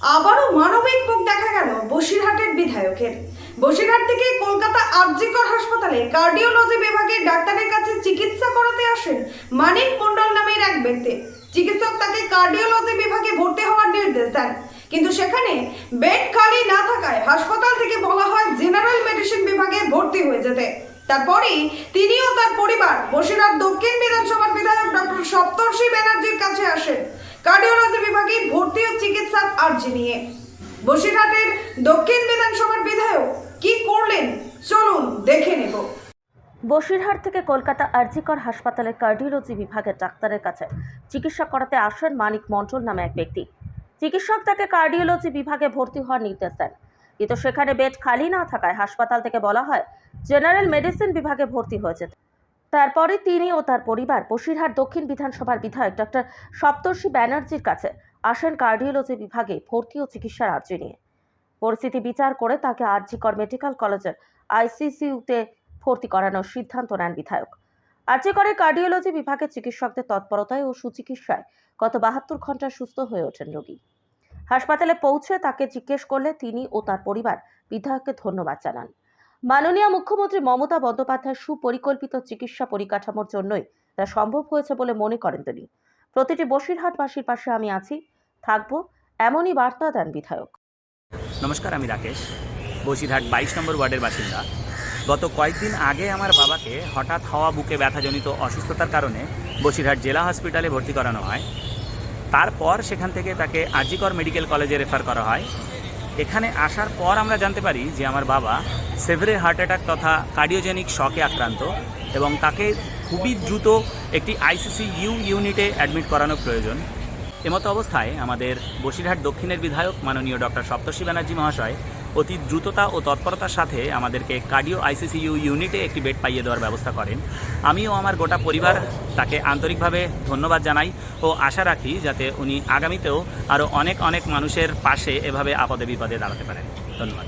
আবারও মানবিক মুখ দেখা গেল বসিরহাটের বিধায়কের। বসিরহাট থেকে কলকাতা আরজিকর হাসপাতালে কার্ডিওলজি বিভাগের ডাক্তারের কাছে চিকিৎসা করাতে আসেন মানিক মণ্ডল নামের এক ব্যক্তি। চিকিৎসক তাকে কার্ডিওলজি বিভাগে ভর্তি হওয়ার নির্দেশ দেন, কিন্তু সেখানে বেড খালি না থাকায় হাসপাতাল থেকে বলা হয় জেনারেল মেডিসিন বিভাগে ভর্তি হয়ে যেতে। তারপরেই তিনি ও তার পরিবার বসিরহাট দক্ষিণ বিধানসভার বিধায়ক ডক্টর সপ্তর্ষি ব্যানার্জির কাছে আসেন কার্ডিওলজি বিভাগে ভর্তি ও চিকিৎসার আর্জি নিয়ে। বসিরহাটের দক্ষিণ বিধানসভার বিধায়ক কি করলেন চলুন দেখে নেব। বসিরহাট থেকে কলকাতা আরজিকর হাসপাতালের কার্ডিওলজি বিভাগের ডাক্তারের কাছে চিকিৎসা করাতে আসেন মানিক মণ্ডল নামে এক ব্যক্তি। চিকিৎসক তাকে কার্ডিওলজি বিভাগে ভর্তি হওয়ার নির্দেশ দেন, কিন্তু সেখানে বেড খালি না থাকায় হাসপাতাল থেকে বলা হয় জেনারেল মেডিসিন বিভাগে ভর্তি হয়েছে। তারপরে তিনি ও তার পরিবার বসিরহাট দক্ষিণ বিধানসভার বিধায়ক ডক্টর সপ্তর্ষি ব্যানার্জির কাছে আসেন কার্ডিওলজি বিভাগে ভর্তি ও চিকিৎসার আর্জি নিয়ে। পরিস্থিতি বিচার করে তাকে আরজিকর মেডিকেল কলেজের আইসিইউতে ভর্তি করানোর সিদ্ধান্ত নেন বিধায়ক। আরজিকরের কার্ডিওলজি বিভাগের চিকিৎসকদের তৎপরতায় ও সুচিকিৎসায় গত 72 ঘন্টায় সুস্থ হয়ে ওঠেন রোগী। হাসপাতালে পৌঁছে তাকে জিজ্ঞেস করলে তিনি ও তার পরিবার বিধায়ককে ধন্যবাদ জানান। মাননীয় মুখ্যমন্ত্রী মমতা বন্দ্যোপাধ্যায়ের সুপরিকল্পিত চিকিৎসা পরিকাঠামোর জন্যই তা সম্ভব হয়েছে বলে মনে করেন তিনি। প্রতিটি বসিরহাটবাসীর পাশে আমি আছি, থাকবো, এমনই বার্তা দেন বিধায়ক। নমস্কার, আমি রাকেশ, বসিরহাট 22 নম্বর ওয়ার্ডের বাসিন্দা। গত কয়েকদিন আগে আমার বাবাকে হঠাৎ হওয়া বুকে ব্যথাজনিত অসুস্থতার কারণে বসিরহাট জেলা হসপিটালে ভর্তি করানো হয়। তারপর সেখান থেকে তাকে আরজিকর মেডিকেল কলেজে রেফার করা হয়। এখানে আসার পর আমরা জানতে পারি যে আমার বাবা সেভিয়ার হার্ট অ্যাটাক তথা কার্ডিওজেনিক শকে আক্রান্ত এবং তাকে খুবই দ্রুত একটি আইসিইউ ইউনিটে অ্যাডমিট করানো প্রয়োজন। এমতো অবস্থায় আমাদের বসিরহাট দক্ষিণের বিধায়ক মাননীয় ডক্টর সপ্তর্ষি ব্যানার্জি মহাশয় অতি দ্রুততা ও তৎপরতার সাথে আমাদেরকে কার্ডিও আইসিইউ ইউনিটে একটি বেড পাইয়ে দেওয়ার ব্যবস্থা করেন। আমিও আমার গোটা পরিবার তাকে আন্তরিকভাবে ধন্যবাদ জানাই ও আশা রাখি যাতে উনি আগামীতেও আরও অনেক মানুষের পাশে এভাবে আপদে বিপদে দাঁড়াতে পারেন। ধন্যবাদ।